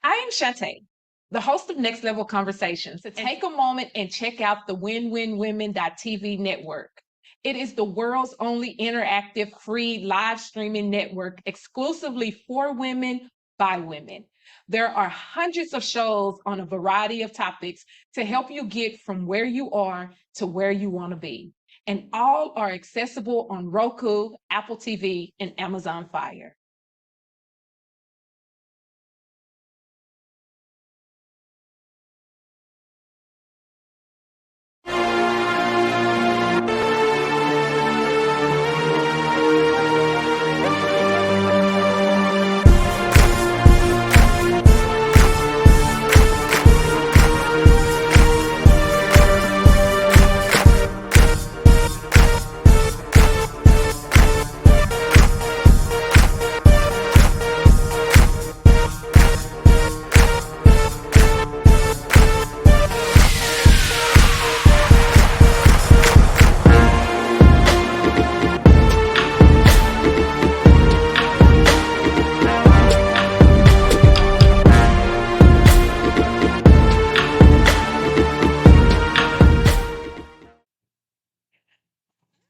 I am Shawnte, the host of Next Level Conversations. So take a moment and check out the WinWinWomen.tv network. It is the world's only interactive free live streaming network exclusively for women by women. There are hundreds of shows on a variety of topics to help you get from where you are to where you want to be. And all are accessible on Roku, Apple TV, and Amazon Fire.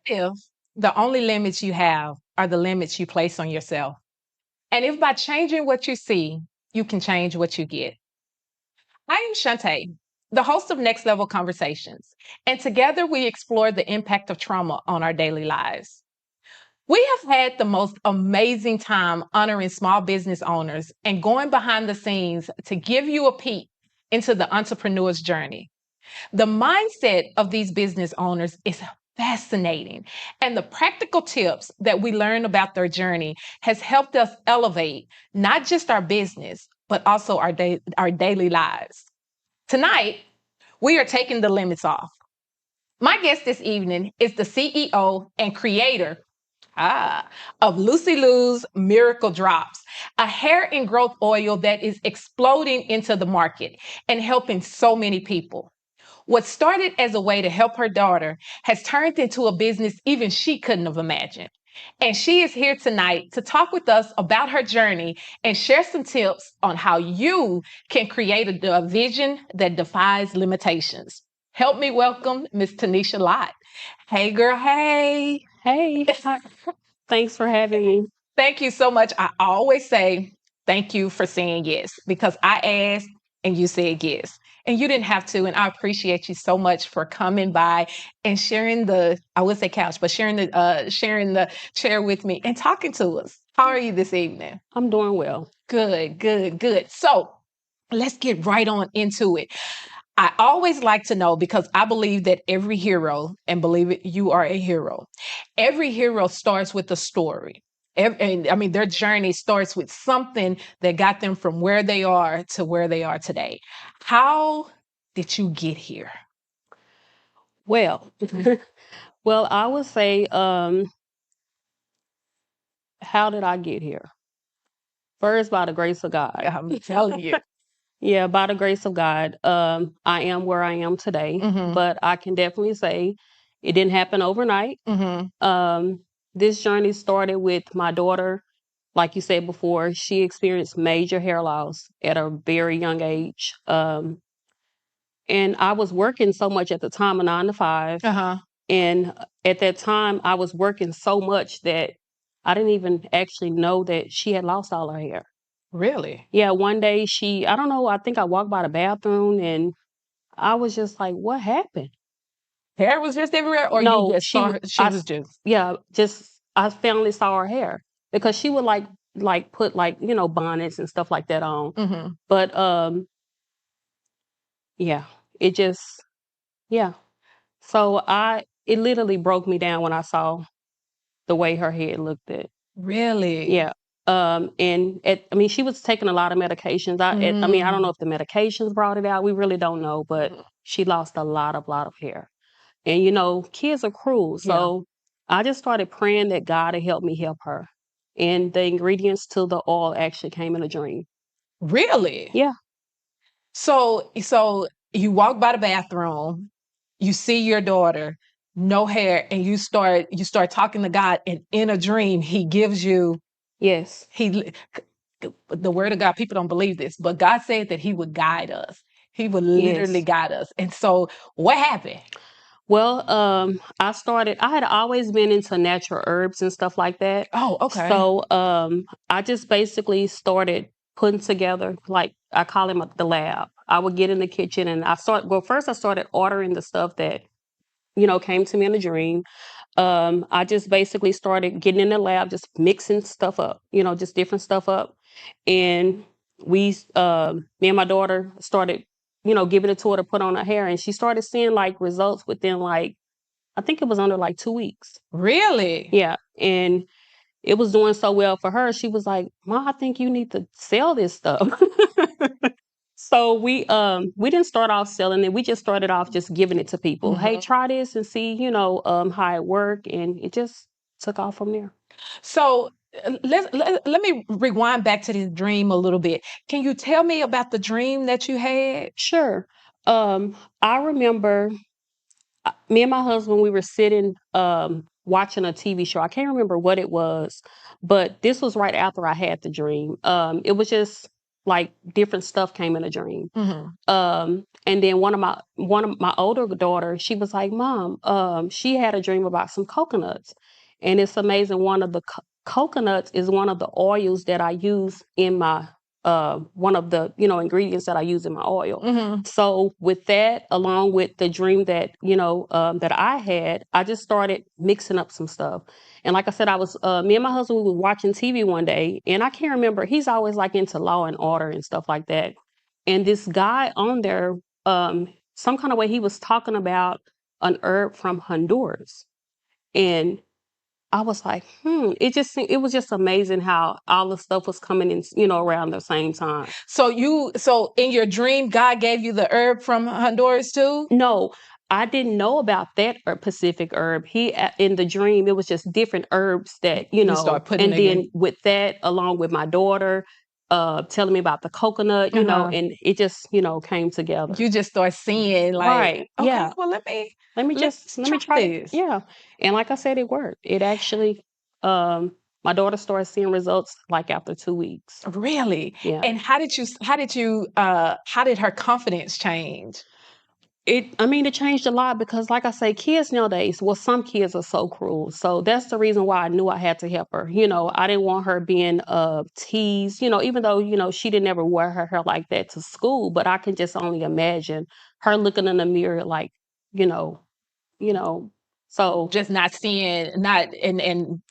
If the only limits you have are the limits you place on yourself, and if by changing what you see, you can change what you get. I am Shawnte, the host of Next Level Conversations, and together we explore the impact of trauma on our daily lives. We have had the most amazing time honoring small business owners and going behind the scenes to give you a peek into the entrepreneur's journey. The mindset of these business owners is fascinating, and the practical tips that we learn about their journey has helped us elevate not just our business, but also our daily lives. Tonight, we are taking the limits off. My guest this evening is the CEO and creator of Lucy Lou's Miracle Drops, a hair and growth oil that is exploding into the market and helping so many people. What started as a way to help her daughter has turned into a business even she couldn't have imagined. And she is here tonight to talk with us about her journey and share some tips on how you can create a vision that defies limitations. Help me welcome Miss Tianisha Lott. Hey, girl. Hey. Hey, thanks for having me. Thank you so much. I always say thank you for saying yes because I asked and you said yes. And you didn't have to. And I appreciate you so much for coming by and sharing I would say couch, but sharing the chair with me and talking to us. How are you this evening? I'm doing well. Good, good, good. So let's get right on into it. I always like to know because I believe that every hero, and believe it, you are a hero. Every hero starts with a story. And I mean, their journey starts with something that got them from where they are to where they are today. How did you get here? Well, well, I would say, how did I get here? First, by the grace of God. I'm telling you. Yeah, by the grace of God, I am where I am today. Mhm. But I can definitely say it didn't happen overnight. Mhm. This journey started with my daughter. Like you said before, she experienced major hair loss at a very young age. And I was working so much at the time, a 9 to 5. Uh-huh. And at that time, I was working so much that I didn't even actually know that she had lost all her hair. Really? Yeah, one day I don't know, I think I walked by the bathroom and I was just like, what happened? Hair was just everywhere, or you No, just saw her, she was just yeah, just I finally saw her hair because she would like put like, bonnets and stuff like that on. Mhm. But yeah, it just yeah. So it literally broke me down when I saw the way her head looked at. Really? Yeah. I mean, she was taking a lot of medications. I mean, I don't know if the medications brought it out. We really don't know, but she lost a lot of hair. And kids are cruel. So I just started praying that God would help me help her. And the ingredients to the oil actually came in a dream. Really? Yeah. So you walk by the bathroom, you see your daughter, no hair, and you start talking to God, and in a dream, He gives you Yes. He the word of God, people don't believe this, but God said that he would guide us. He would literally Yes. guide us. And so what happened? Well, I had always been into natural herbs and stuff like that. Oh, okay. So I just basically started putting together, like I call it the lab. I would get in the kitchen and first I started ordering the stuff that, came to me in a dream. I just basically started getting in the lab, just mixing stuff up, just different stuff up. And me and my daughter started, giving it to her to put on her hair. And she started seeing like results within like, I think it was under like 2 weeks. Really? Yeah. And it was doing so well for her. She was like, "Mom, I think you need to sell this stuff." So we didn't start off selling it. We just started off just giving it to people. Hey, try this and see, how it worked. And it just took off from there. So let me rewind back to this dream a little bit. Can you tell me about the dream that you had? Sure. I remember me and my husband, we were sitting watching a TV show. I can't remember what it was, but this was right after I had the dream. It was just like different stuff came in a dream. Mm-hmm. And then one of my older daughter, she was like, "Mom, she had a dream about some coconuts." And it's amazing. One of the coconuts is one of the oils that I use in my one of the ingredients that I use in my oil. Mm-hmm. So with that, along with the dream that that I had, I just started mixing up some stuff. And like I said, I was me and my husband, we were watching TV one day, and I can't remember. He's always like into Law and Order and stuff like that. And this guy on there, some kind of way, he was talking about an herb from Honduras, and I was like, it was just amazing how all the stuff was coming in, around the same time. So in your dream, God gave you the herb from Honduras too? No, I didn't know about that Pacific herb. In the dream, it was just different herbs that, You start putting and it then in. with that, along with my daughter, telling me about the coconut, Uh-huh. and it just, came together. You just start seeing like, Right. okay, Yeah. well Let let's me try try to, this. yeah. And like I said, it worked. It actually, my daughter started seeing results like after 2 weeks. Really? Yeah. And how did her confidence change? It changed a lot because, like I say, kids nowadays, well, some kids are so cruel. So that's the reason why I knew I had to help her. I didn't want her being teased, even though, she didn't ever wear her hair like that to school. But I can just only imagine her looking in the mirror like, you know, you know. So Just not seeing, not and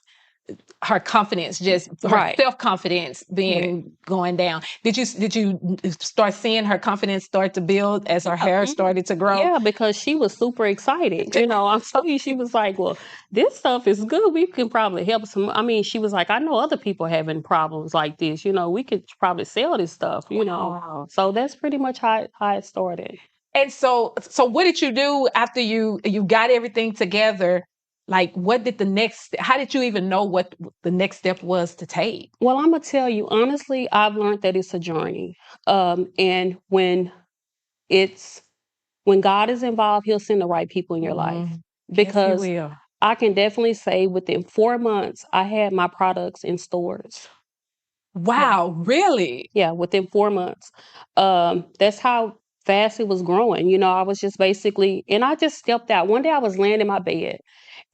her confidence, just her right. self-confidence Right. being going down. Did you start seeing her confidence start to build as her hair started to grow? Yeah, because she was super excited. I'm telling you, she was like, "Well, this stuff is good. We can probably help some." I mean, she was like, "I know other people having problems like this. We could probably sell this stuff." Wow. So that's pretty much how it started. And so what did you do after you got everything together? Like what did the next how did you even know what the next step was to take? Well, I'm gonna tell you honestly, I've learned that it's a journey. And it's when God is involved, He'll send the right people in your life. Mhm. Yes, he Because will. I can definitely say within 4 months, I had my products in stores. Yeah. Wow, really? Yeah, within 4 months. That's how fast it was growing. I was just basically, and I just stepped out. One day I was laying in my bed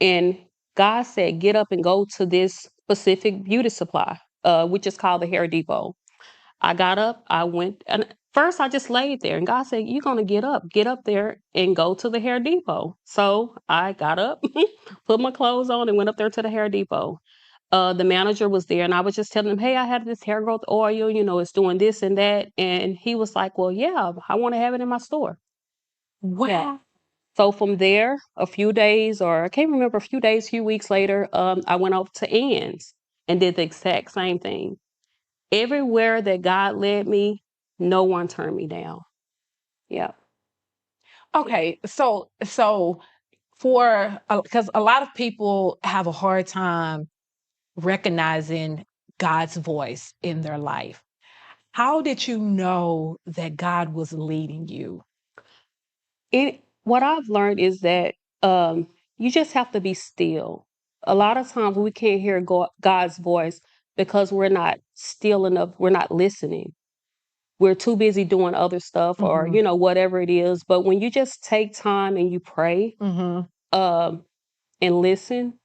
and God said, get up and go to this specific beauty supply, which is called the Hair Depot. I got up, I went, and first I just laid there, and God said, "You're gonna get up there and go to the Hair Depot." So I got up, put my clothes on, and went up there to the Hair Depot. The manager was there, and I was just telling him, "Hey, I have this hair growth oil. It's doing this and that." And he was like, "Well, yeah, I want to have it in my store." Yeah. Wow. So from there, a few days, or I can't remember, a few days, few weeks later, I went over to Ann's and did the exact same thing. Everywhere that God led me, no one turned me down. Yeah. Okay, so for because a lot of people have a hard time recognizing God's voice in their life. How did you know that God was leading you? What I've learned is that you just have to be still. A lot of times we can't hear God's voice because we're not still enough. We're not listening. We're too busy doing other stuff or, Mhm. Whatever it is. But when you just take time and you pray Mhm. and listen,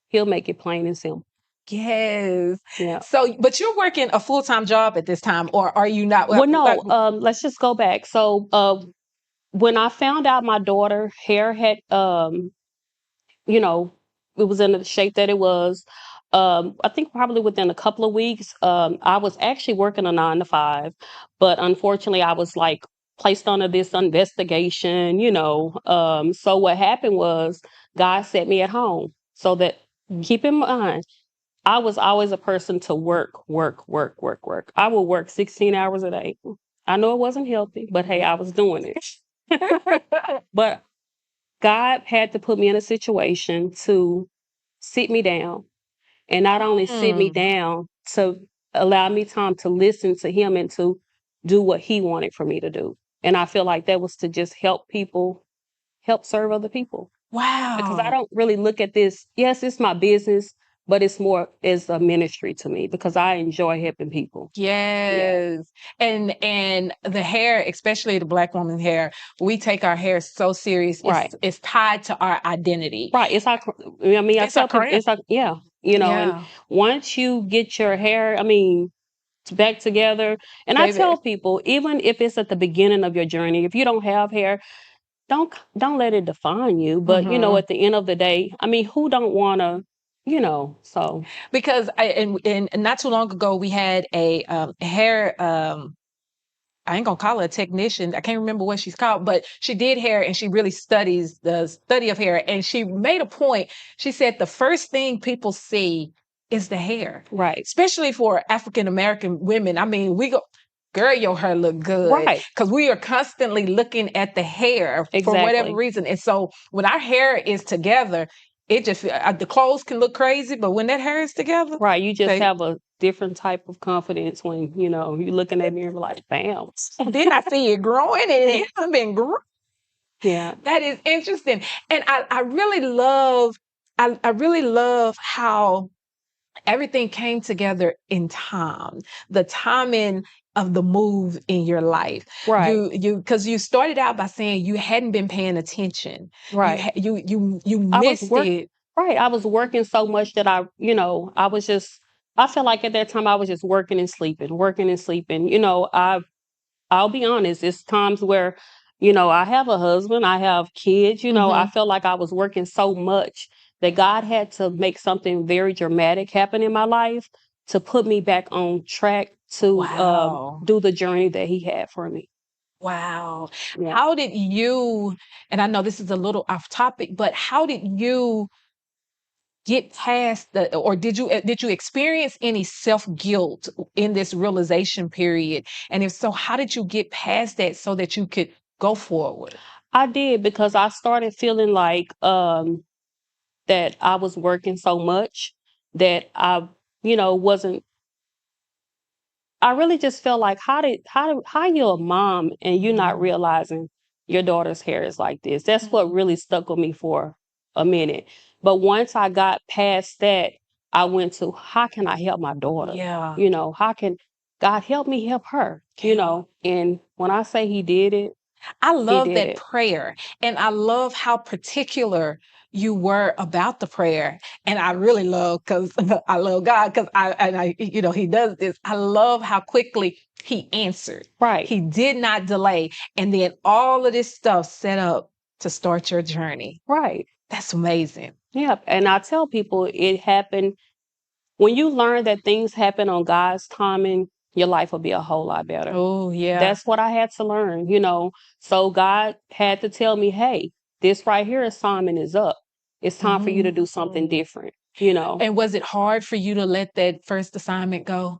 he'll make it plain and simple. Yes. Yeah. So, but you're working a full-time job at this time, or are you not? Well, no, let's just go back. So when I found out my daughter hair had, you know, it was in the shape that it was, I think probably within a couple of weeks, I was actually working a 9 to 5, but unfortunately I was like placed under this investigation, so what happened was God set me at home so that, keep in mind, I was always a person to work, work, work, work, work. I would work 16 hours a day. I know it wasn't healthy, but hey, I was doing it. But God had to put me in a situation to sit me down, and not only sit me Mm. down, to allow me time to listen to him and to do what he wanted for me to do. And I feel like that was to just help people, help serve other people. Because I Wow. don't really look at this, yes, it's my business, but it's more as a ministry to me because I enjoy helping people. Yeah. Yes. And the hair, especially the Black woman hair, we take our hair so serious. Right. It's tied to our identity. Right. It's like, I mean, I It's a tell people, crown. it's like, yeah, and Yeah. once you get your hair, I mean, back together, and I Baby. tell people, even if it's at the beginning of your journey, if you don't have hair, don't let it define you. But Mhm. at the end of the day, I mean, who don't want to, so Because and not too long ago we had a hair I ain't gonna call her a technician. I can't remember what she's called, but she did hair and she really studies the study of hair. And she made a point. She said the first thing people see is the hair, right, especially for African American women. I mean, we go, girl, your hair look good right, because we are constantly looking at the hair for whatever exactly, reason. And so when our hair is together, it just the clothes can look crazy, but when that hair is together, right. You just they have a different type of confidence when you're looking at me and be like, bam, then I see it growing and it hasn't been growing. yeah, That is interesting. And I really love I really love how everything came together in time. The timing of the move in your life. right, You because you started out by saying you hadn't been paying attention. right. You I was missed work it. right. I was working so much that I was just. I felt like at that time I was just working and sleeping, working and sleeping. I'll be honest, it's times where, I have a husband, I have kids, I Mhm. felt like I was working so much that God had to make something very dramatic happen in my life to put me back on track to Wow. do the journey that He had for me. Wow. Yeah. How did you, and I know this is a little off topic, but how did you get past the, or did you experience any self-guilt in this realization period, and if so, how did you get past that so that you could go forward? I did because I started feeling like that I was working so much that I, wasn't. I really just felt like how you a mom and you not Mhm. realizing your daughter's hair is like this. That's what Mhm. really stuck with me for a minute. But once I got past that, I went to how can I help my daughter? Yeah. How can God help me help her? Yeah. And when I say He did it, I He love did that it. prayer, and I love how particular you were about the prayer. And I really love because I love God because I He does this. I love how quickly He answered. Right, He did not delay, and then all of this stuff set up to start your journey. right. That's amazing. Yep. And I tell people it happened when you learn that things happen on God's timing, your life will be a whole lot better. Oh yeah. That's what I had to learn. So God had to tell me, hey, this right here assignment is up. It's time for you to do something Mm. different. And was it hard for you to let that first assignment go?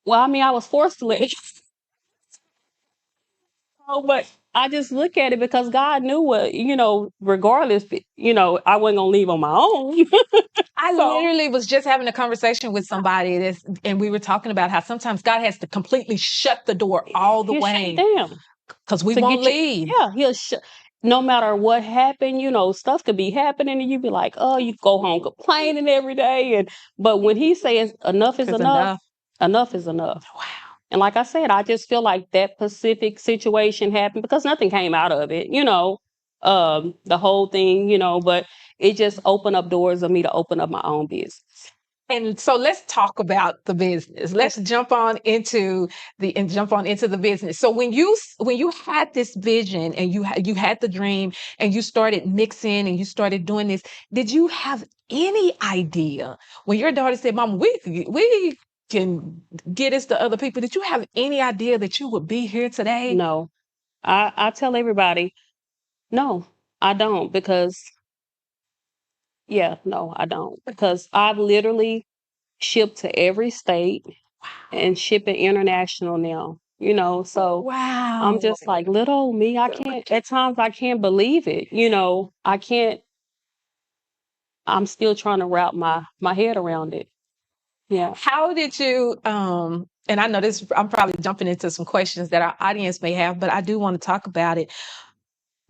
Well, I mean, I was forced to let it go, but I just look at it because God knew regardless, I wasn't gonna leave on my own. I So literally was just having a conversation with somebody this, and we were talking about how sometimes God has to completely shut the door all the He'll shut it way down because we to won't get you. leave. Yeah, he'll shut. no matter what happened, stuff could be happening and you be like, oh, you go home complaining every day. But when he says enough is enough, enough is enough. Wow. And like I said, I just feel like that specific situation happened because nothing came out of it, the whole thing, but it just opened up doors of me to open up my own business. And so let's talk about the business. Let's jump on into the business. So when you had this vision and you had the dream and you started mixing and you started doing this, did you have any idea when your daughter said, "Mom, we can get this to other people"? Did you have any idea that you would be here today? No, I tell everybody, no, I don't because no, I don't because I've literally shipped to every state and shipping international now, so Wow. I'm just like little old me. At times I can't believe it. I'm still trying to wrap my head around it. Yeah. How did you, and I know this, I'm probably jumping into some questions that our audience may have, but I do want to talk about it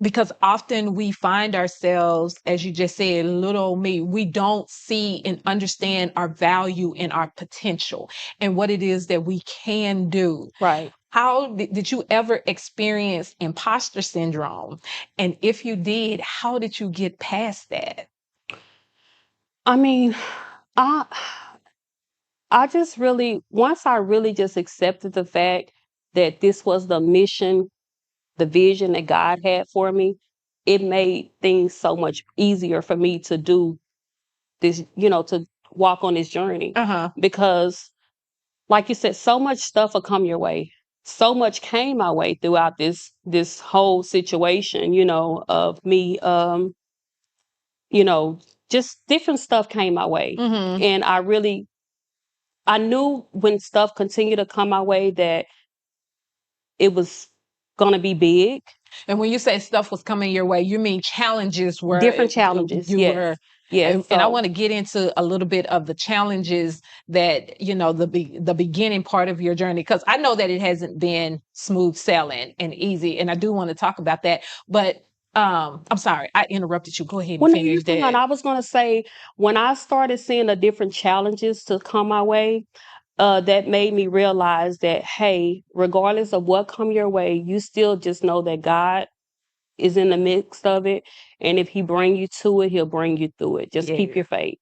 because often we find ourselves, as you just said, little old me, we don't see and understand our value and our potential and what it is that we can do. Right. How did you ever experience imposter syndrome? And if you did, how did you get past that? I mean, I just really, once I really just accepted the fact that this was the mission, the vision that God had for me, it made things so much easier for me to do this, to walk on this journey. Because, like you said, so much stuff will come your way. So much came my way throughout this whole situation, of me, just different stuff came my way. And I knew when stuff continued to come my way that it was going to be big. And when you say stuff was coming your way, you mean challenges were different challenges. Yes. And I want to get into a little bit of the challenges that, the beginning part of your journey, because I know that it hasn't been smooth sailing and easy. And I do want to talk about that. But I'm sorry, I interrupted you. Go ahead and finish that. I was going to say, when I started seeing the different challenges to come my way, that made me realize that, hey, regardless of what come your way, you still just know that God is in the midst of it. And if he bring you to it, he'll bring you through it. Just keep your faith.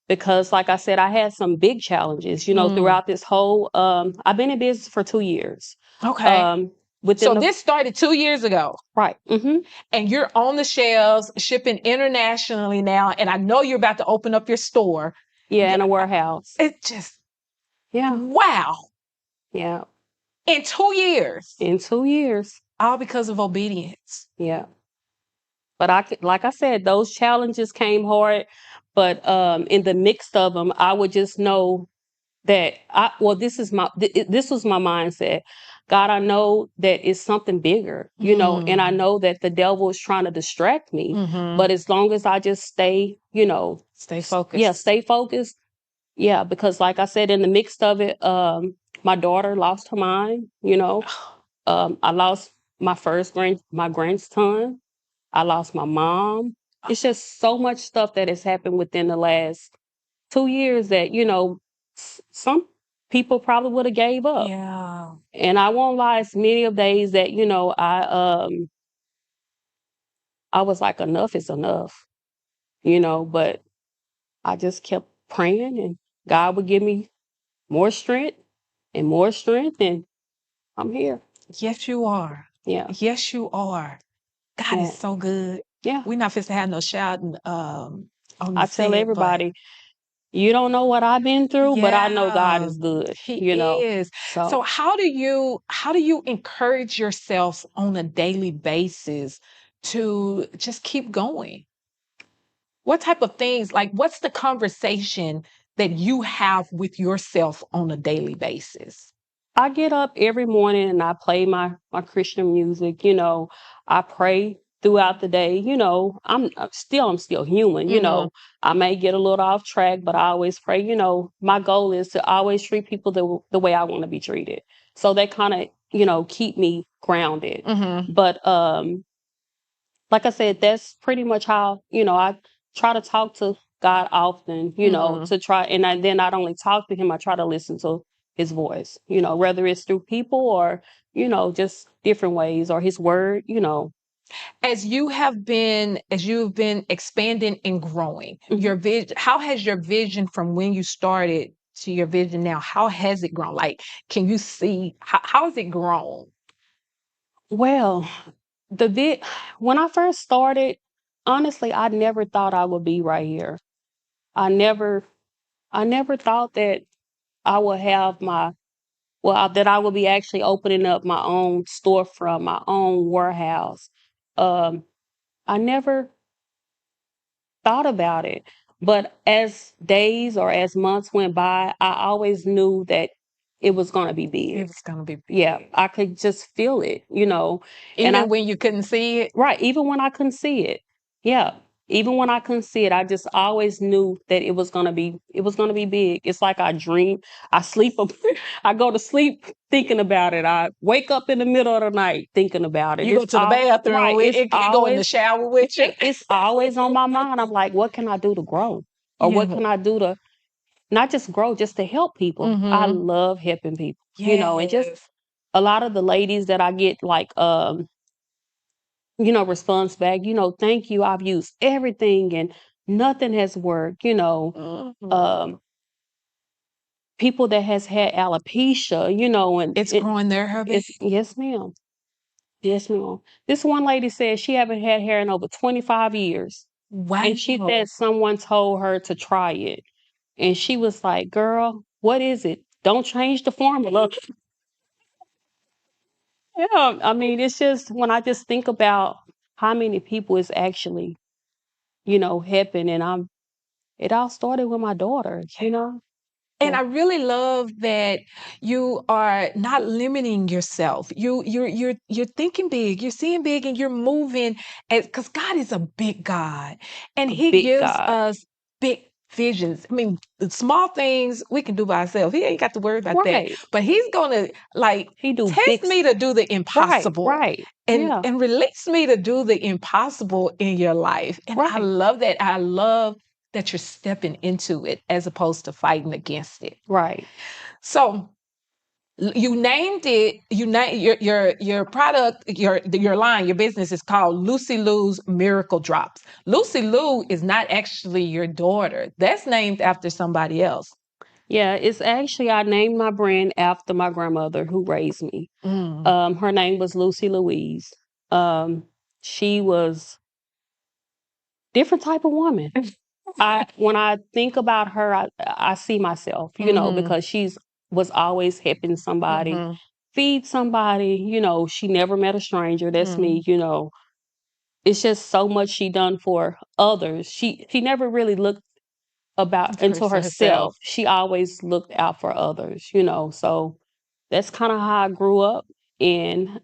Because like I said, I had some big challenges, throughout this whole, I've been in business for 2 years. Okay. So this started 2 years ago. Right. And you're on the shelves shipping internationally now. And I know you're about to open up your store. Yeah, in a warehouse. It just, yeah. Wow. Yeah. In 2 years. In 2 years. All because of obedience. Yeah. But like I said, those challenges came hard. But in the mix of them, I would just know that this was my mindset. God, I know that it's something bigger, and I know that the devil is trying to distract me. But as long as I just stay focused. Yeah, stay focused. Yeah, because like I said, in the mix of it, my daughter lost her mind. I lost my grandson. I lost my mom. It's just so much stuff that has happened within the last 2 years that, some people probably would have gave up. Yeah. And I won't lie, it's many of days that, I was like, enough is enough, but I just kept praying and God would give me more strength, and I'm here. Yes, you are. Yeah. Yes, you are. God is so good. Yeah. We're not supposed to have no shouting on the I tell everybody, you don't know what I've been through, but I know God is good. He is. So how do you encourage yourself on a daily basis to just keep going? What type of things, like what's the conversation that you have with yourself on a daily basis? I get up every morning and I play my Christian music. I pray throughout the day. I'm still human. I may get a little off track, but I always pray. My goal is to always treat people the way I want to be treated. So they kind of keep me grounded. But like I said, that's pretty much how, I try to talk to God often, to try, and then not only talk to him, I try to listen to his voice, whether it's through people or, just different ways or his word. As you've been expanding and growing, your Mhm. vision, how has your vision from when you started to your vision now, how has it grown? Like, can you see how has it grown? Well, when I first started, honestly, I never thought I would be right here. I never, I never thought that I would have that I would be actually opening up my own storefront, my own warehouse. Um, I never thought about it. But as days or as months went by, I always knew that it was going to be big. It was gonna be Yeah, big. I could just feel it. And Even when you couldn't see it. right, even when I couldn't see it. Yeah. Even when I couldn't see it, I just always knew that it was gonna be big. It's like I dream, I sleep, I go to sleep thinking about it. I wake up in the middle of the night thinking about it. You go It's to the all bathroom right. with It's it go in the always shower with you. it's always on my mind. I'm like, what can I do to grow? Or what Yeah. can I do to not just grow, just to help people? I Mm-hmm. love helping people, and just Yes. a lot of the ladies that I get like response back, thank you. I've used everything and nothing has worked. Mhm. Um, people that has had alopecia, and It's growing there, Herbie. it's yes, ma'am. Yes, ma'am. This one lady said she haven't had hair in over 25 years. And she Wow. said someone told her to try it. And she was like, girl, what is it? Don't change the formula. Yeah, I mean, it's just when I just think about how many people is actually, helping, and it all started with my daughter. And Yeah. I really love that you are not limiting yourself. You're thinking big, you're seeing big, and you're moving as because God is a big God, and A He big gives God. us big visions. I mean, the small things we can do by ourselves. He ain't got to worry about that. Right. But He's gonna like He do test me to do the right, impossible. right. And Yeah. and release me to do the impossible in your life. And I Right. love that. I love that you're stepping into it as opposed to fighting against it. Right. So you named it. You name your product, your line, your business is called Lucy Lou's Miracle Drops. Lucy Lou is not actually your daughter. That's named after somebody else. Yeah, it's actually I named my brand after my grandmother who raised me. Mm. Her name was Lucy Louise. She was different type of woman. When I think about her, I see myself, Mm-hmm. because she's was always helping somebody, Mm-hmm. feed somebody. She never met a stranger. That's Mm. me. It's just so much she done for others. She never really looked about into For herself. herself. She always looked out for others. So that's kind of how I grew up. And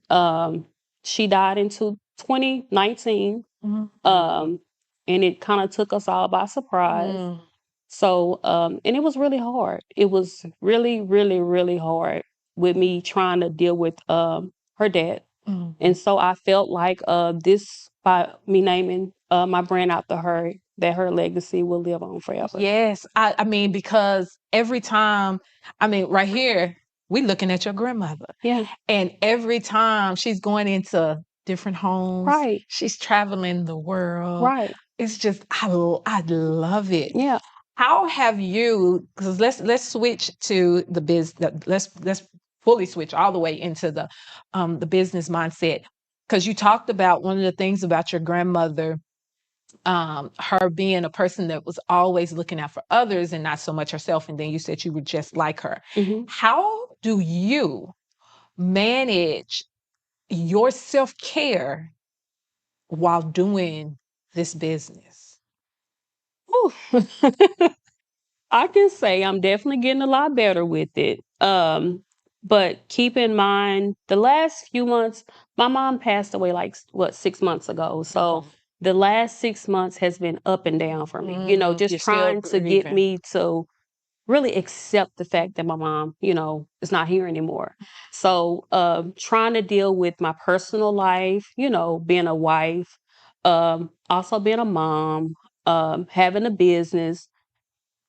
she died in 2019. Mm. Um, and it kind of took us all by surprise. Mm. So, and it was really hard. It was really, really, really hard with me trying to deal with her death. Mm. And so I felt like this by me naming my brand after her, that her legacy will live on forever. Yes, I mean because every time, I mean right here, we looking at your grandmother. Yeah. And every time she's going into different homes, Right. she's traveling the world. Right. It's just I love it. Yeah. How have you? Because let's switch to the let's fully switch all the way into the business mindset. Because you talked about one of the things about your grandmother, her being a person that was always looking out for others and not so much herself. And then you said you were just like her. Hmm. How do you manage your self care while doing this business? I can say I'm definitely getting a lot better with it. But keep in mind, the last few months, my mom passed away like what 6 months ago. So the last 6 months has been up and down for me. Just You're still trying to get grieving. me to really accept the fact that my mom, is not here anymore. So trying to deal with my personal life, being a wife, Also being a mom, having a business,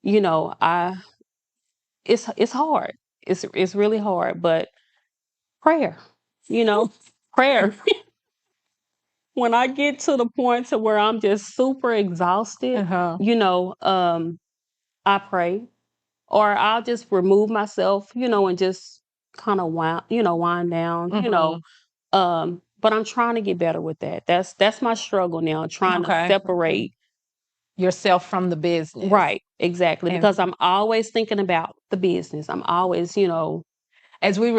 it's hard. It's really hard, but prayer, you know, prayer. When I get to the point to where I'm just super exhausted, Uh-huh. I pray, or I'll just remove myself, and just kind of wind down, but I'm trying to get better with that. That's my struggle now, trying to Okay. separate. Yourself from the business. Right, exactly, And because I'm always thinking about the business. I'm always, as we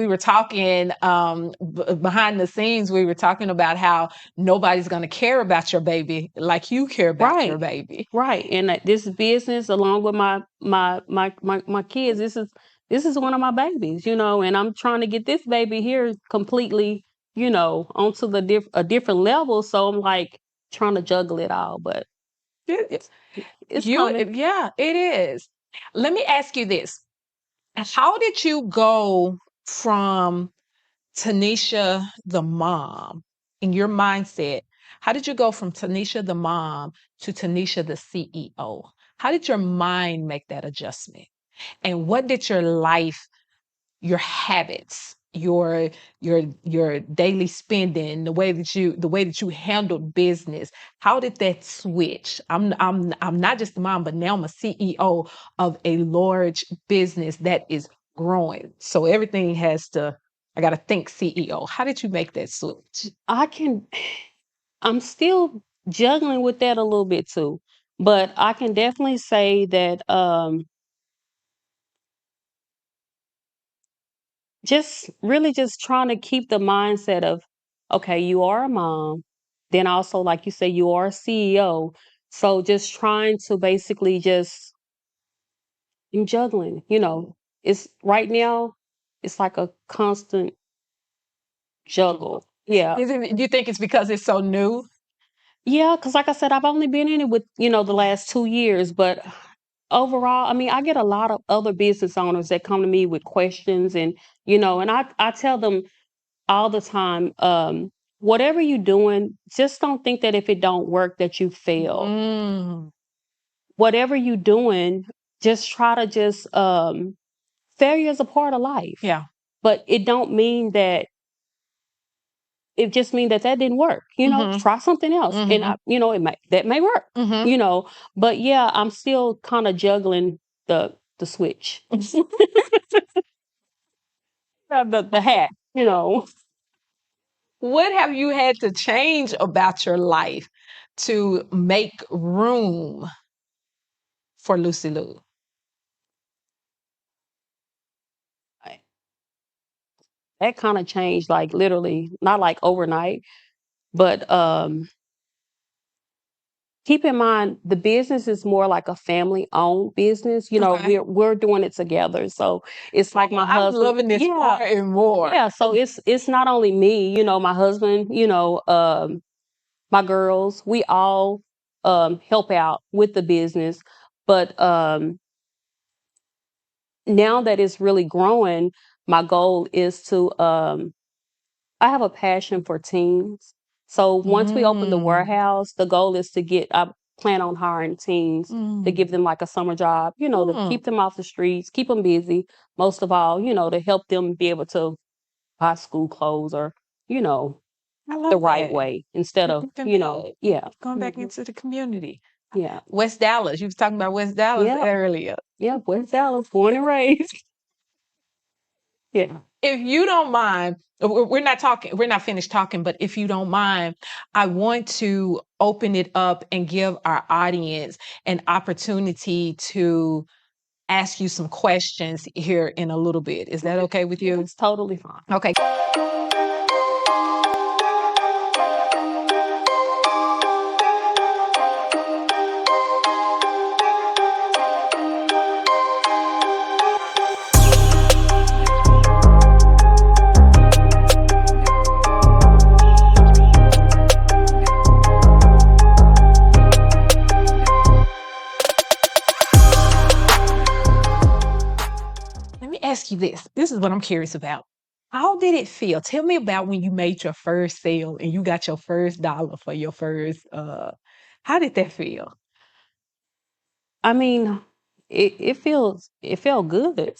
were talking behind the scenes, we were talking about how nobody's going to care about your baby like you care about your right, baby. right. And this business, along with my kids, this is one of my babies, and I'm trying to get this baby here completely, onto a different level. So I'm like trying to juggle it all, but It- it's coming. yeah, it is. Let me ask you this. How did you go from Tanisha the mom in your mindset? How did you go from Tanisha the mom to Tanisha the CEO? How did your mind make that adjustment? And what did your life, your habits, your daily spending, the way that you handled business, how did that switch? I'm not just a mom, but now I'm a CEO of a large business that is growing. So everything I got to think CEO. How did you make that switch? I'm still juggling with that a little bit too, but I can definitely say that just really just trying to keep the mindset of, okay, you are a mom, then also like you say, you are a CEO. So just trying to basically just I'm juggling, it's right now, it's like a constant juggle. Yeah. Do you think it's because it's so new? Yeah, because like I said, I've only been in it with, the last 2 years, but overall, I mean, I get a lot of other business owners that come to me with questions and I tell them all the time, whatever you're doing, just don't think that if it don't work that you fail. Mm, Whatever you're doing, just try to just failure is a part of life. yeah. But it just means that didn't work. Mhm. Try something else. And Mhm. that may work. Mhm. But yeah, I'm still kind of juggling the switch. The hat. What have you had to change about your life to make room for Lucy Lou? That kind of changed like literally, not like overnight, but keep in mind the business is more like a family owned business. Okay. We're doing it together. So it's like my I'm husband. loving this Yeah. more and more. Yeah. So it's not only me, my husband, my girls, we all help out with the business. But now that it's really growing, my goal is to I have a passion for teens. So once we open the Mm. warehouse, the goal is I plan on hiring teens to give Mm. them like a summer job, to Mm. keep them off the streets, keep them busy, most of all, to help them be able to buy school clothes or, you know, I the love right that. way instead of, Giving back. yeah. Going back Mhm. into the community. Yeah. West Dallas. You was talking about West Dallas Yeah. earlier. Yeah. West Dallas, born and raised. Yeah. If you don't mind, we're not finished talking, but if you don't mind, I want to open it up and give our audience an opportunity to ask you some questions here in a little bit. Is that okay with you? It's totally fine. Okay. Let me ask you this. This is what I'm curious about. How did it feel? Tell me about when you made your first sale and you got your first dollar for your first how did that feel? I mean, it felt good,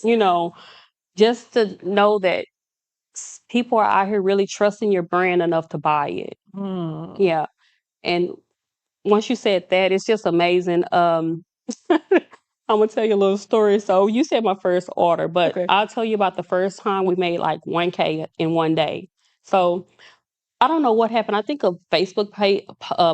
just to know that people are out here really trusting your brand enough to buy it. Mm. Yeah. And once you said that, it's just amazing. I'm gonna tell you a little story. So you said my first order, but Okay. I'll tell you about the first time we made like 1K in one day. So I don't know what happened. I think a Facebook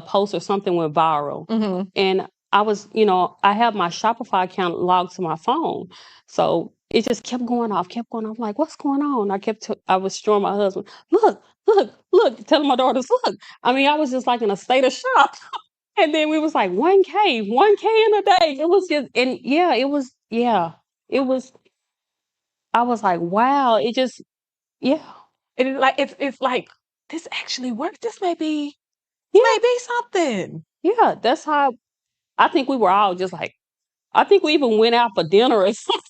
post or something went viral. Mm-hmm. And I was, I have my Shopify account logged to my phone. So it just kept going off, kept going off. I'm like, what's going on? I was showing my husband, look, telling my daughters, look. I mean, I was just like in a state of shock. And then we was like 1K in a day. It was just, and yeah, it was, I was like, wow, it just, yeah, And it's like this actually worked. This yeah, may be something. yeah. That's how I think we were all just like, I think we even went out for dinner or something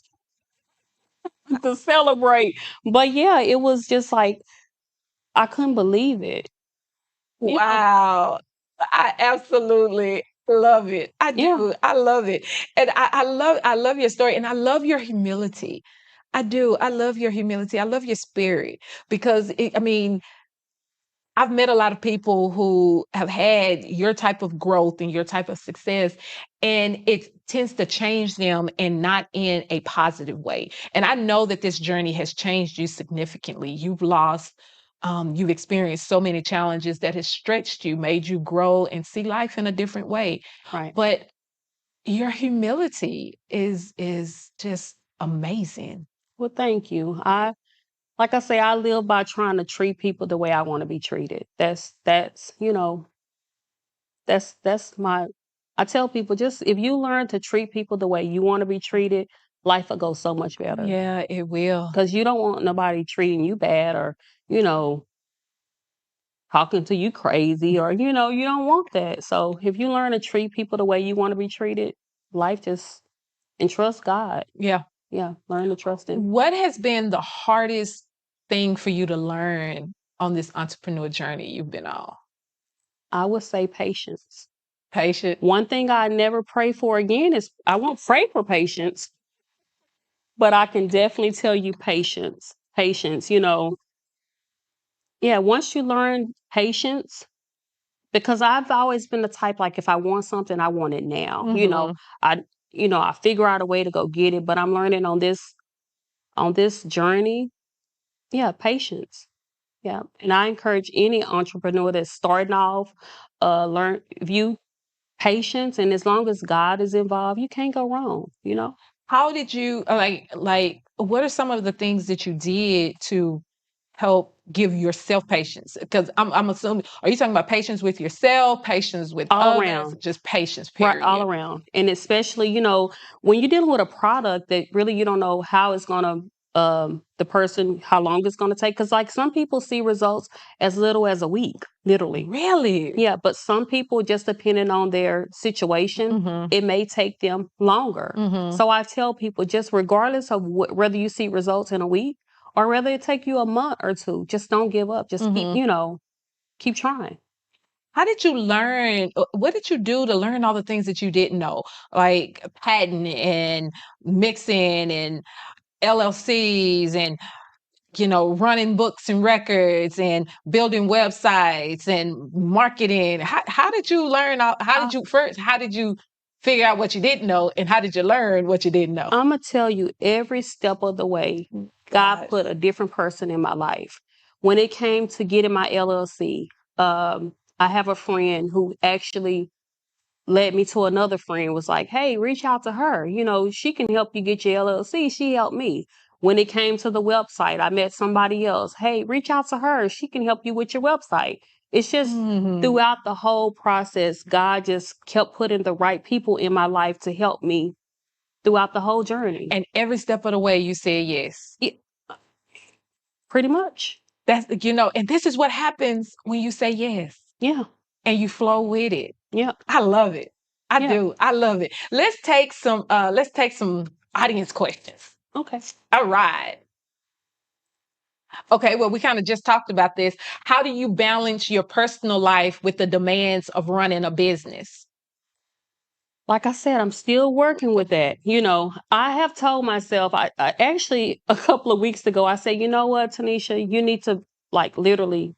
to celebrate. But yeah, it was just like, I couldn't believe it. Yeah, Wow. I absolutely love it. I yeah, do. I love it. And I love your story and I love your humility. I do. I love your humility. I love your spirit because I mean, I've met a lot of people who have had your type of growth and your type of success, and it tends to change them and not in a positive way. And I know that this journey has changed you significantly. You've experienced so many challenges that has stretched you, made you grow and see life in a different way. right. But your humility is just amazing. Well, thank you. Like I say, I live by trying to treat people the way I want to be treated. That's my, I tell people, just if you learn to treat people the way you want to be treated, life will go so much better. Yeah, it will. Because you don't want nobody treating you bad or, you know, talking to you crazy or, you don't want that. So if you learn to treat people the way you want to be treated, life just, and trust God. Yeah. Yeah, learn to trust Him. What has been the hardest thing for you to learn on this entrepreneur journey you've been on? I would say patience. Patient. One thing I never pray for again is I won't pray for patience, but I can definitely tell you patience. Patience, yeah, once you learn patience, because I've always been the type like if I want something, I want it now. Mhm. I I figure out a way to go get it, but I'm learning on this journey, yeah, patience. Yeah. And I encourage any entrepreneur that's starting off, learn view patience, and as long as God is involved, you can't go wrong. How did you like what are some of the things that you did to help give yourself patience? Because I'm assuming are you talking about patience with yourself, patience with All others, around. just patience, Right, all period? around. And especially, when you're dealing with a product that really you don't know how it's gonna the person how long it's gonna take. Cause like some people see results as little as a week, literally. Really? Yeah, but some people just depending on their situation, Mhm. it may take them longer. Mhm. So I tell people just regardless of whether you see results in a week or whether it take you a month or two, just don't give up. Just keep, Mhm. keep trying. How did you learn? What did you do to learn all the things that you didn't know, like patent and mixing and LLCs and running books and records and building websites and marketing? How did you learn? How did you first? How did you figure out what you didn't know, and how did you learn what you didn't know? I'm gonna tell you every step of the way, God God. put a different person in my life. When it came to getting my LLC, I have a friend who actually led me to another friend, was like, hey, reach out to her. She can help you get your LLC. She helped me. When it came to the website, I met somebody else. Hey, reach out to her. She can help you with your website. It's just Mhm. throughout the whole process, God just kept putting the right people in my life to help me throughout the whole journey. And every step of the way, you said yes. Yeah, pretty much. And this is what happens when you say yes Yeah. and you flow with it. Yeah. I love it. I Yeah. do. I love it. Let's take some audience questions. Okay. All right. Okay, well, we kind of just talked about this. How do you balance your personal life with the demands of running a business? Like I said, I'm still working with that. I have told myself, I actually a couple of weeks ago, I said, you know what, Tanisha, you need to like literally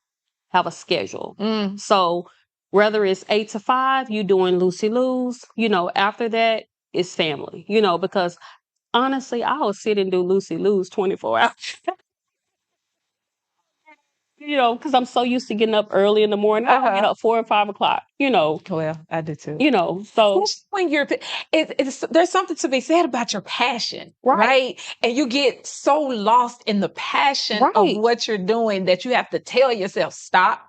have a schedule. So whether it's 8 to 5, you doing Lucy Lou's, after that, it's family, because honestly, I will sit and do Lucy Lou's 24 hours. Because I'm so used to getting up early in the morning. I get up 4 or 5 o'clock, Well, I do too. So when there's something to be said about your passion, right? And you get so lost in the passion of what you're doing that you have to tell yourself, stop.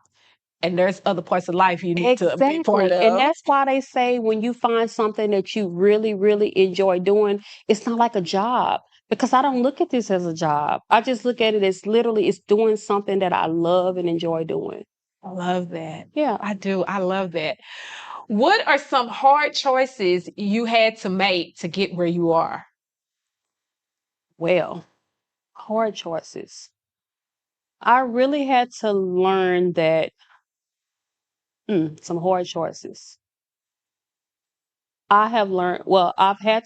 And there's other parts of life you need to be part of. And that's why they say when you find something that you really, really enjoy doing, it's not like a job. Because I don't look at this as a job. I just look at it as literally it's doing something that I love and enjoy doing. I love that. Yeah. I do. I love that. What are some hard choices you had to make to get where you are? Well, hard choices. I really had to learn that some hard choices. I've had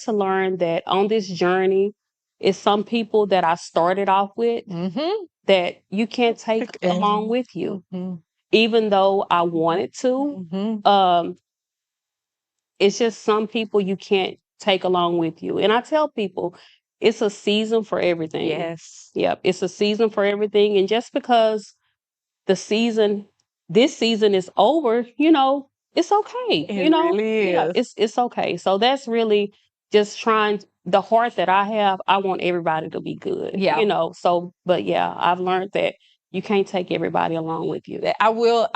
to learn that on this journey, it's some people that I started off with that you can't take along with you. Even though I wanted to, it's just some people you can't take along with you. And I tell people, it's a season for everything. Yes. Yep, it's a season for everything. And just because this season is over, it's okay. It really Yeah, is. it's okay. So that's really just trying the heart that I have. I want everybody to be good. Yeah. So, but yeah, I've learned that you can't take everybody along with you. I will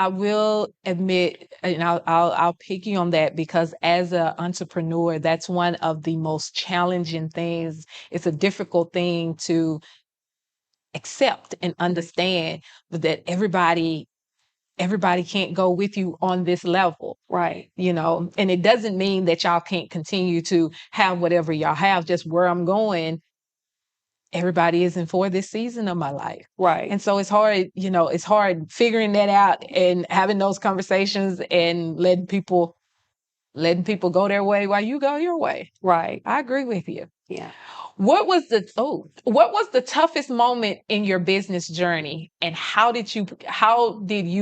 admit, and I'll pick you on that because as an entrepreneur, that's one of the most challenging things. It's a difficult thing to accept and understand that everybody can't go with you on this level. Right. And it doesn't mean that y'all can't continue to have whatever y'all have. Just where I'm going, everybody isn't for this season of my life. Right. And so it's hard figuring that out and having those conversations and letting people go their way while you go your way. Right. I agree with you. Yeah. What was the toughest moment in your business journey, and how did you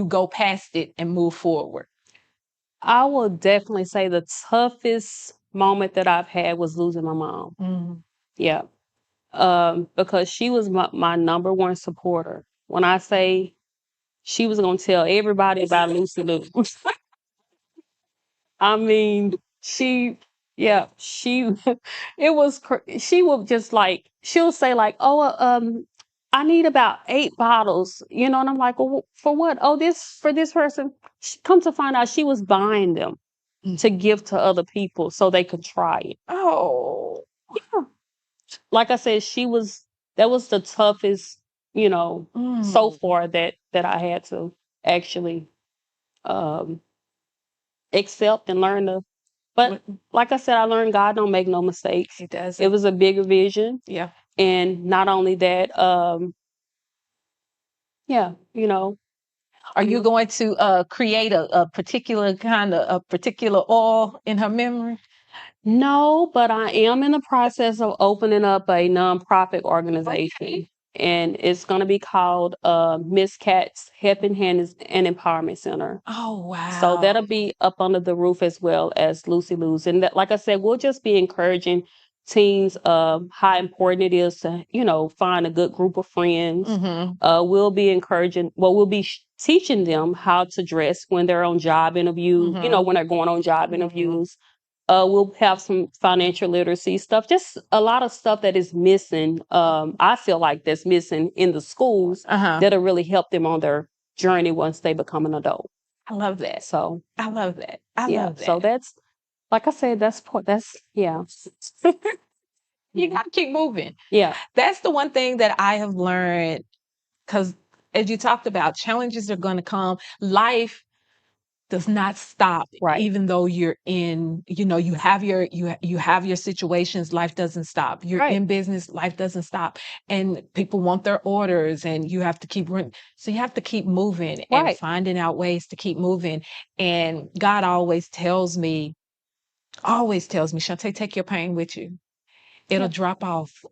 go past it and move forward? I will definitely say the toughest moment that I've had was losing my mom. Yeah. Because she was my number one supporter. When I say she was going to tell everybody about Lucy Lou. I mean, she, it was, she would just like, she'll say like, oh, I need about 8 bottles, and I'm like, well, for what? Oh, for this person. Come to find out she was buying them to give to other people so they could try it. Oh, yeah. Like I said, that was the toughest, so far that I had to actually accept and learn to. But like I said, I learned God don't make no mistakes. He doesn't. It was a bigger vision. Yeah. And not only that, Are you going to create a particular a particular oil in her memory? No, but I am in the process of opening up a nonprofit organization. And it's going to be called Miss Cat's Helping Hands and Empowerment Center. Oh, wow. So that'll be up under the roof as well as Lucy Lou's. And that, like I said, we'll just be encouraging teens how important it is to, find a good group of friends. We'll be encouraging, we'll be teaching them how to dress when they're on job interviews, when they're going on job interviews. We'll have some financial literacy stuff, just a lot of stuff that is missing. I feel like that's missing in the schools that'll really help them on their journey once they become an adult. I love that. So I love that. I love that. So that's, like I said, yeah. You got to keep moving. Yeah. That's the one thing that I have learned, because as you talked about, challenges are going to come. Life does not stop, Right. even though you're in, you have your situations. Life doesn't stop. You're Right. in business. Life doesn't stop, and people want their orders, and you have to keep running. So you have to keep moving and Right. finding out ways to keep moving. And God always tells me, Shawnte, take your pain with you. It'll Yeah. drop off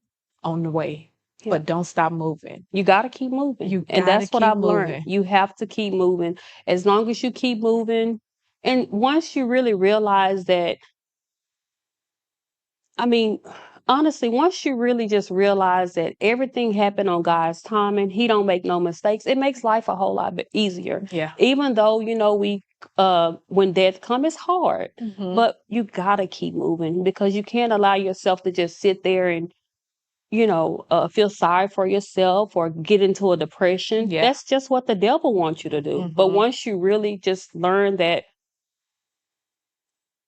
on the way, Yeah. but don't stop moving. You got to keep moving. You And gotta that's what keep I've learned. moving. You have to keep moving. As long as you keep moving. And once you really realize that, I mean, honestly, once you really just realize that everything happened on God's timing, He don't make no mistakes, it makes life a whole lot easier. Yeah. Even though, when death comes, it's hard, Mhm. but you gotta keep moving because you can't allow yourself to just sit there and, feel sorry for yourself or get into a depression. Yeah. That's just what the devil wants you to do. But Mhm. once you really just learn that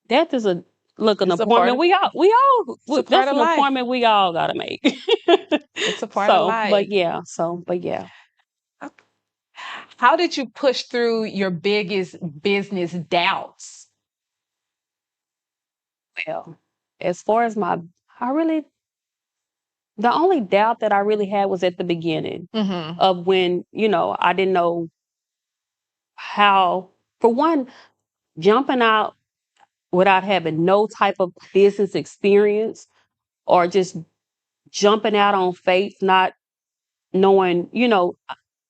death is an It's a appointment. It's a part That's of an life. appointment we all gotta make. It's a part of So, life. but yeah. How did you push through your biggest business doubts? Well, as far as the only doubt that I really had was at the beginning Mhm. of when, I didn't know how, for one, jumping out without having no type of business experience or just jumping out on faith, not knowing,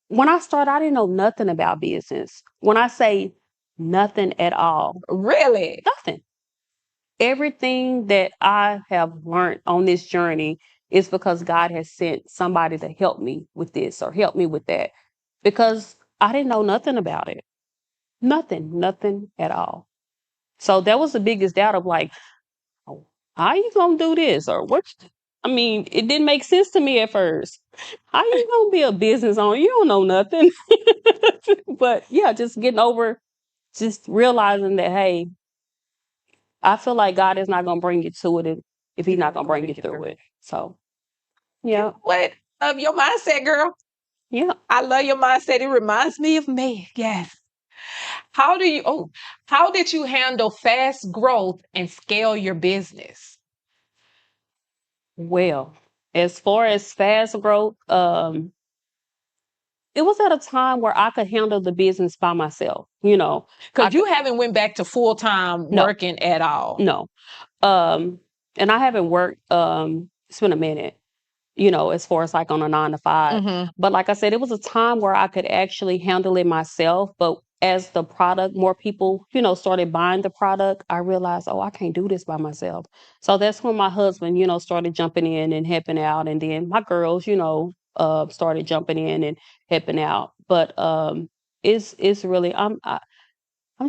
when I started, I didn't know nothing about business. When I say nothing at all, Really? nothing. Everything that I have learned on this journey is because God has sent somebody to help me with this or help me with that because I didn't know nothing about it. Nothing at all. So that was the biggest doubt of like, oh, how you gonna do this? Or what? I mean, it didn't make sense to me at first. How you gonna be a business owner? You don't know nothing. But yeah, just realizing that, hey, I feel like God is not gonna bring you to it if He's not gonna bring you through it. So yeah, What of your mindset, girl? yeah. I love your mindset. It reminds me of me. Yes. How did you handle fast growth and scale your business? Well, as far as fast growth, it was at a time where I could handle the business by myself. I Because you haven't went back to full-time no, working at all. no. And I haven't worked. It's been a minute. As far as like on a 9 to 5. Mhm. But like I said, it was a time where I could actually handle it myself. But as the product, more people, started buying the product, I realized, oh, I can't do this by myself. So that's when my husband, started jumping in and helping out. And then my girls, started jumping in and helping out. But it's really, I'm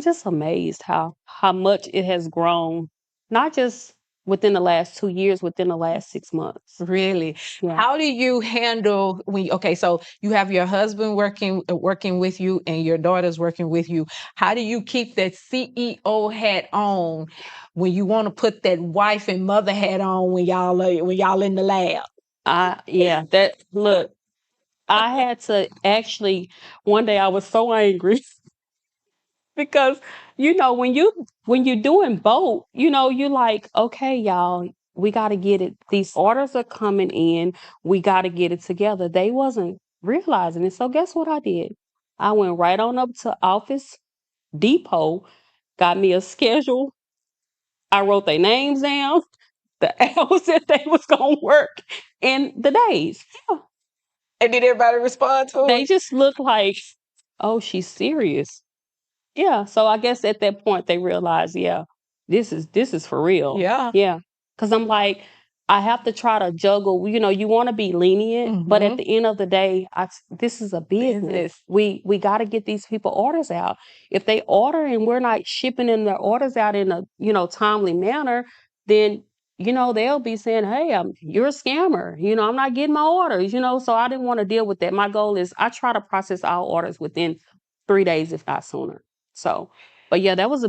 just amazed how much it has grown, not just within the last 2 years, within the last 6 months. Really? Yeah. How do you handle okay, so you have your husband working with you and your daughter's working with you. How do you keep that CEO hat on when you want to put that wife and mother hat on when y'all in the lab? Look, I had to actually, one day I was so angry because when you're doing both, you're like, okay, y'all, we got to get it. These orders are coming in. We got to get it together. They wasn't realizing it. So guess what I did? I went right on up to Office Depot, got me a schedule. I wrote their names down, the hours that they was gonna work, and the days. Yeah. And did everybody respond to They it? just look like, oh, she's serious. Yeah. So I guess at that point they realized, yeah, this is for real. Yeah. Yeah. Cause I'm like, I have to try to juggle, you want to be lenient, but at Mhm. the end of the day, this is a business. We got to get these people orders out. If they order and we're not shipping them their orders out in a, timely manner, then they'll be saying, hey, you're a scammer. I'm not getting my orders, so I didn't want to deal with that. My goal is I try to process our orders within 3 days, if not sooner. So, but yeah, that was the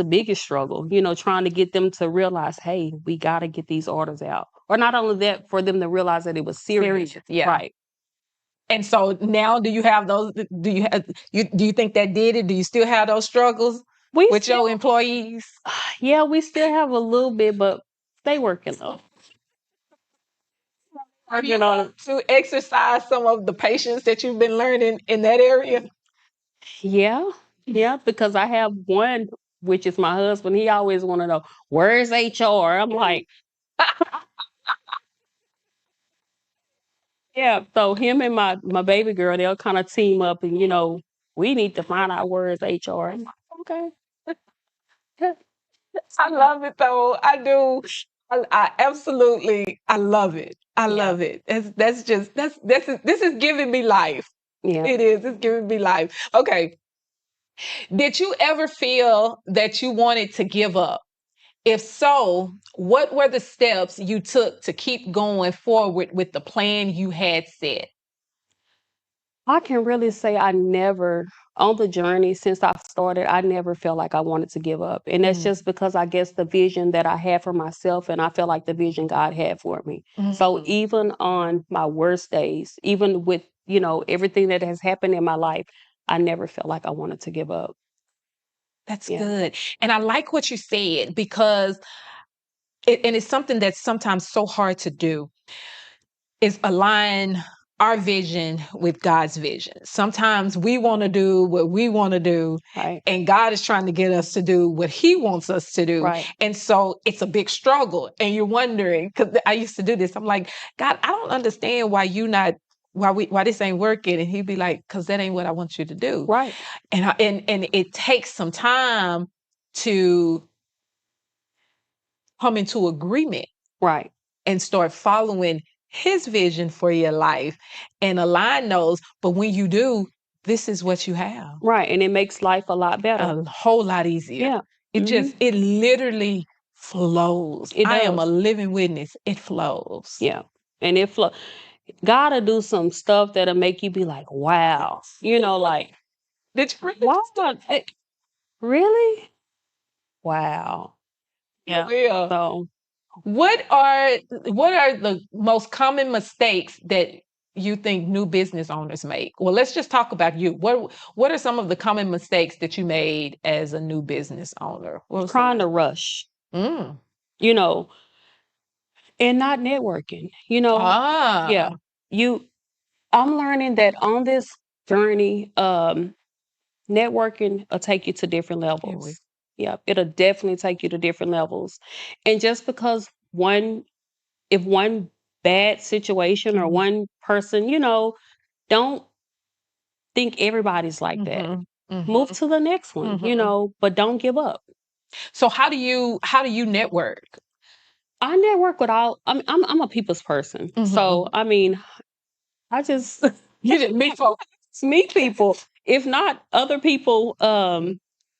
biggest struggle, trying to get them to realize, hey, we got to get these orders out. Or not only that, for them to realize that it was serious. Yeah. Right. And so now, do you have those? Do you think that did it? Do you still have those struggles with your employees? Yeah, we still have a little bit, but they working though. Have you to exercise some of the patience that you've been learning in that area? Yeah, because I have one, which is my husband. He always want to know, where's HR? I'm like, yeah. So him and my baby girl, they'll kind of team up, and we need to find out where is HR. I'm like, okay. I love it though. I do. I absolutely. I love it. I love it. This is giving me life. Yeah. It is. It's giving me life. Okay. Did you ever feel that you wanted to give up? If so, what were the steps you took to keep going forward with the plan you had set? I can really say I never, on the journey since I started, I never felt like I wanted to give up. And that's just because I guess the vision that I had for myself, and I felt like the vision God had for me. So even on my worst days, even with, everything that has happened in my life, I never felt like I wanted to give up. That's good. And I like what you said because it's something that's sometimes so hard to do, is align our vision with God's vision. Sometimes we want to do what we want to do, Right. and God is trying to get us to do what He wants us to do. Right. And so it's a big struggle. And you're wondering, because I used to do this. I'm like, God, I don't understand why why this ain't working. And He'd be like, because that ain't what I want you to do. Right. And it takes some time to come into agreement. Right. And start following His vision for your life and align those. But when you do, this is what you have. Right. And it makes life a lot better. A whole lot easier. Yeah. It literally flows. It I am a does. living witness. It flows. Yeah. And it flows. Gotta do some stuff that'll make you be like, wow. Like, Did you wow. Really? Wow. Yeah. Yeah. So What are the most common mistakes that you think new business owners make? Well, let's just talk about you. What are some of the common mistakes that you made as a new business owner? trying to rush, Mm. And not networking, Ah. Yeah. I'm learning that on this journey, networking will take you to different levels. Yeah, it'll definitely take you to different levels. And just because if one bad situation or one person, don't think everybody's like that. Move to the next one, but don't give up. So how do you network? I network with all. I'm a people's person, so I mean, I just You just meet folks. meet people. If not, other people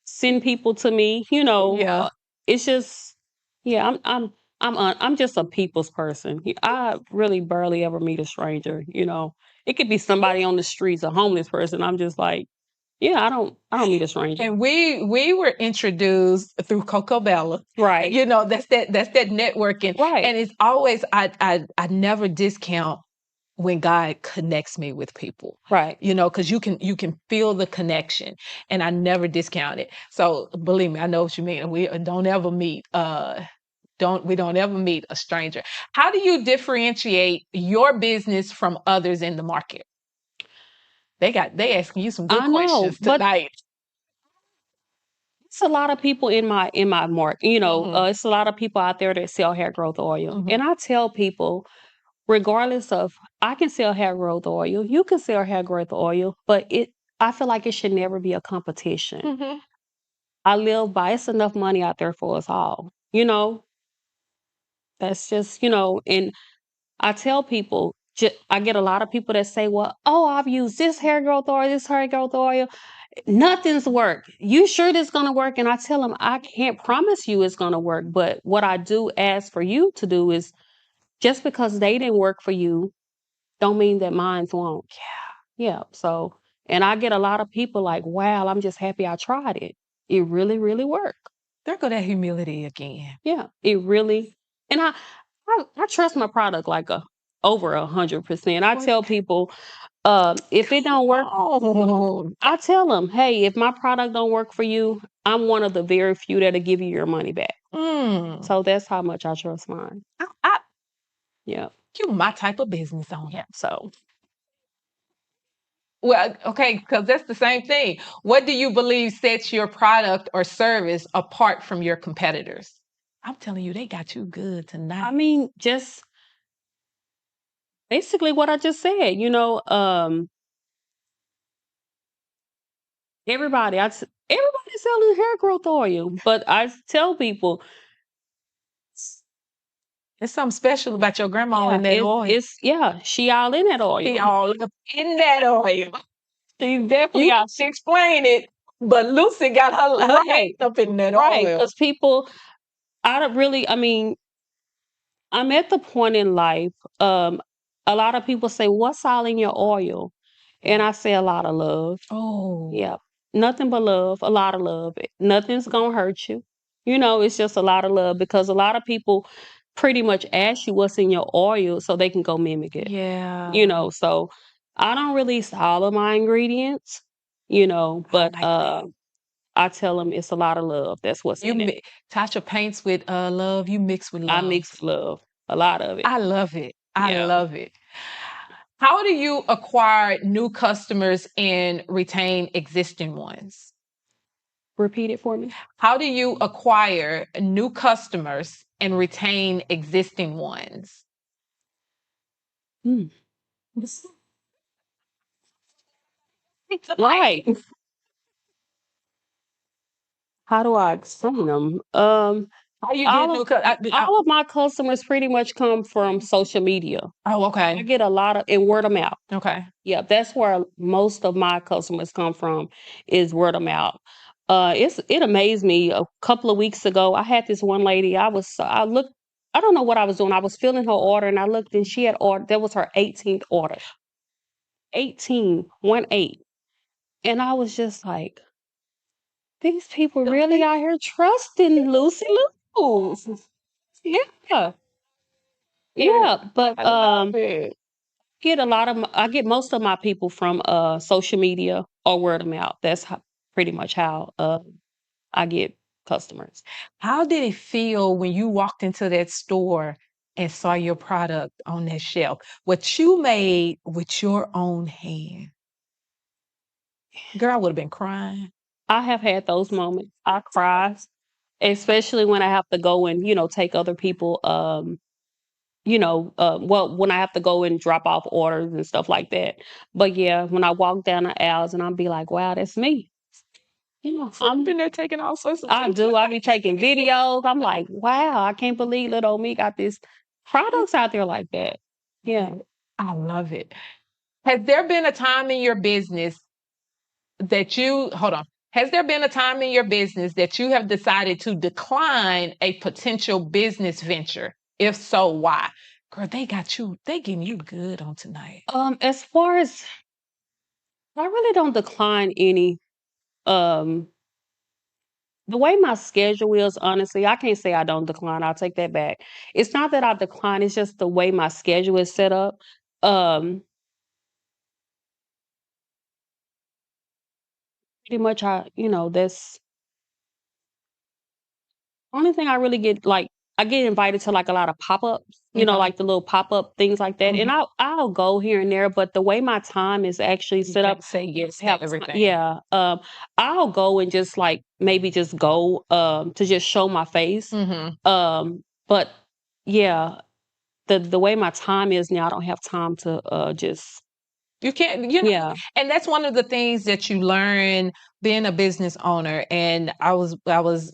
send people to me. Yeah. It's just I'm just a people's person. I really barely ever meet a stranger. It could be somebody on the streets, a homeless person. I'm just like, yeah, I don't meet a stranger. And we were introduced through Coco Bella. Right. That's that networking. Right. And it's always I never discount when God connects me with people. Right. Because you can feel the connection, and I never discount it. So believe me, I know what you mean. We don't ever meet don't ever meet a stranger. How do you differentiate your business from others in the market? They asking you some good questions tonight. It's a lot of people in my market. It's a lot of people out there that sell hair growth oil, and I tell people, regardless of, I can sell hair growth oil, you can sell hair growth oil, but I feel like it should never be a competition. I live by, it's enough money out there for us all. That's just, and I tell people, I get a lot of people that say, well, oh, I've used this hair growth oil, this hair growth oil. Nothing's worked. You sure this going to work? And I tell them, I can't promise you it's going to work. But what I do ask for you to do is, just because they didn't work for you, don't mean that mine won't. Yeah. So, and I get a lot of people like, wow, I'm just happy I tried it. It really, really worked. There go that humility again. Yeah, it really, and I trust my product like a over 100%. I tell people, if it don't work, I tell them, hey, if my product don't work for you, I'm one of the very few that'll give you your money back. So that's how much I trust mine. Yeah. You my type of business owner. Yeah. So. Well, okay, because that's the same thing. What do you believe sets your product or service apart from your competitors? I'm telling you, they got you good tonight. I mean, just basically what I just said, everybody's selling hair growth oil, but I tell people there's something special about your grandma in that oil. She all in that oil. She all up in that oil. She definitely she explained it, but Lucy got her hand up in that oil. Because people, I'm at the point in life, a lot of people say, what's all in your oil? And I say a lot of love. Oh. Yeah. Nothing but love, a lot of love. Nothing's going to hurt you. It's just a lot of love, because a lot of people pretty much ask you what's in your oil so they can go mimic it. Yeah. So I don't release all of my ingredients, but I tell them it's a lot of love. That's what's in it. Tasha paints with love. You mix with love. I mix love, a lot of it. I love it. I love it. How do you acquire new customers and retain existing ones? Repeat it for me. How do you acquire new customers and retain existing ones? Right. How do I explain them? How you get new customers? All of my customers pretty much come from social media. Oh, okay. I get a lot of word of mouth. Okay. Yeah, that's where most of my customers come from, is word of mouth. It amazed me. A couple of weeks ago, I had this one lady. I don't know what I was doing. I was filling her order, and I looked, and she had ordered. That was her 18th order. 18, 1-8. And I was just like, these people really out here trusting Lucy Lou. Yeah. Yeah, but I get most of my people from social media or word of mouth. That's pretty much how I get customers. How did it feel when you walked into that store and saw your product on that shelf? What you made with your own hand? Girl, I would have been crying. I have had those moments. I cry, especially when I have to go and, take other people, when I have to go and drop off orders and stuff like that. But yeah, when I walk down the aisles and I'll be like, wow, that's me. I've been there taking all sorts of I do. I be taking videos. I'm like, wow, I can't believe little old me got this products out there like that. Yeah. I love it. Has there been a time in your business that has there been a time in your business that you have decided to decline a potential business venture? If so, why? Girl, they getting you good on tonight. As far as, I really don't decline any. The way my schedule is, honestly, I can't say I don't decline. I'll take that back. It's not that I decline, it's just the way my schedule is set up. Pretty much that's only thing I really get, like, I get invited to like a lot of pop-ups, like the little pop-up things like that. And I'll go here and there, but the way my time is actually set up, say yes to everything. Yeah. I'll go and just like maybe just go to just show my face. But yeah, the way my time is now, I don't have time to just. You can't, and that's one of the things that you learn being a business owner. And I was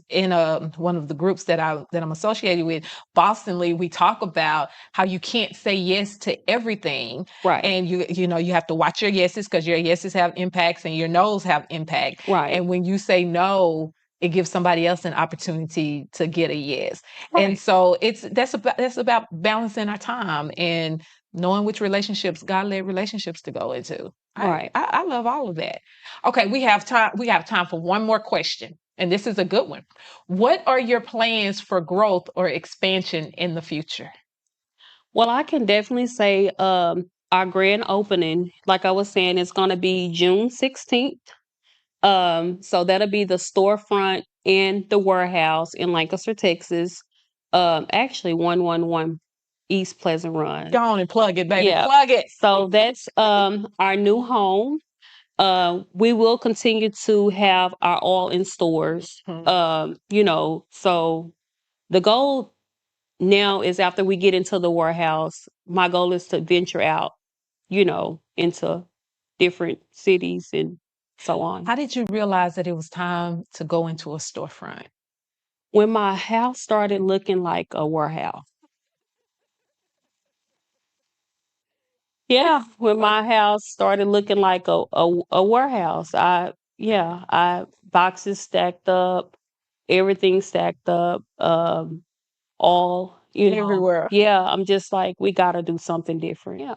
in one of the groups that I'm associated with, Bostonly. We talk about how you can't say yes to everything, right? And you have to watch your yeses, because your yeses have impacts and your no's have impact, right? And when you say no, it gives somebody else an opportunity to get a yes, right. And so that's about balancing our time and knowing which relationships, God-led relationships, to go into. Right. I love all of that. Okay, we have time for one more question, and this is a good one. What are your plans for growth or expansion in the future? Well, I can definitely say our grand opening, like I was saying, is going to be June 16th. So that'll be the storefront in the warehouse in Lancaster, Texas. Actually 111 East Pleasant Run. Go on and plug it, baby. Yeah. Plug it. So that's our new home. We will continue to have our all in stores. So the goal now is after we get into the warehouse, my goal is to venture out, into different cities and so on. How did you realize that it was time to go into a storefront? When my house started looking like a warehouse. Yeah, when my house started looking like a warehouse. I boxes stacked up, everything stacked up, all, Everywhere. Yeah, I'm just like, we got to do something different. Yeah.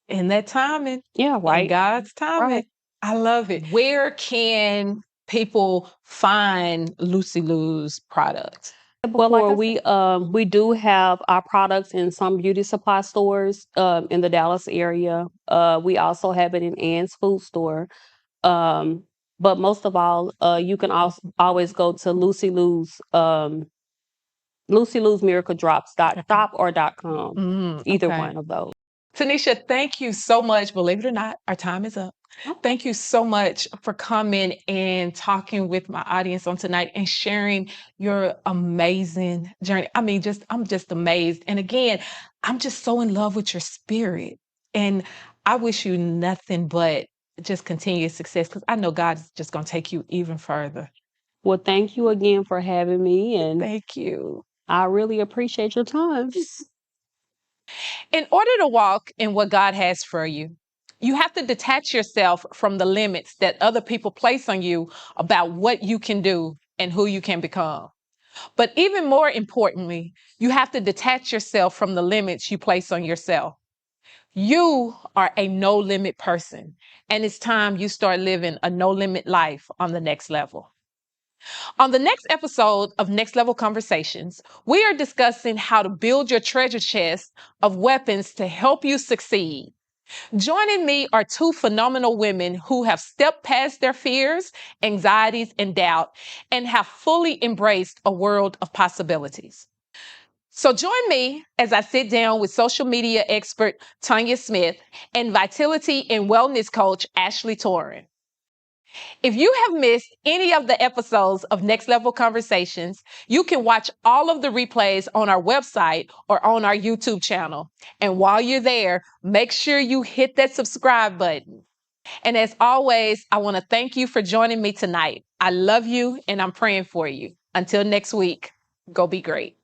In that timing. Yeah, right. In God's timing. Right. I love it. Where can people find Lucy Lou's products? Well, like we do have our products in some beauty supply stores in the Dallas area. We also have it in Ann's Food Store. But most of all, you can also always go to Lucy Lou's LucyLou'sMiracleDrops.shop or .com. Either one of those. Tanisha, thank you so much. Believe it or not, our time is up. Okay. Thank you so much for coming and talking with my audience on tonight and sharing your amazing journey. I mean, I'm just amazed. And again, I'm just so in love with your spirit. And I wish you nothing but just continued success because I know God's just going to take you even further. Well, thank you again for having me. And thank you. I really appreciate your time. In order to walk in what God has for you, you have to detach yourself from the limits that other people place on you about what you can do and who you can become. But even more importantly, you have to detach yourself from the limits you place on yourself. You are a no limit person, and it's time you start living a no limit life on the next level. On the next episode of Next Level Conversations, we are discussing how to build your treasure chest of weapons to help you succeed. Joining me are two phenomenal women who have stepped past their fears, anxieties, and doubt and have fully embraced a world of possibilities. So join me as I sit down with social media expert Tanya Smith and vitality and wellness coach Ashley Torin. If you have missed any of the episodes of Next Level Conversations, you can watch all of the replays on our website or on our YouTube channel. And while you're there, make sure you hit that subscribe button. And as always, I want to thank you for joining me tonight. I love you and I'm praying for you. Until next week, go be great.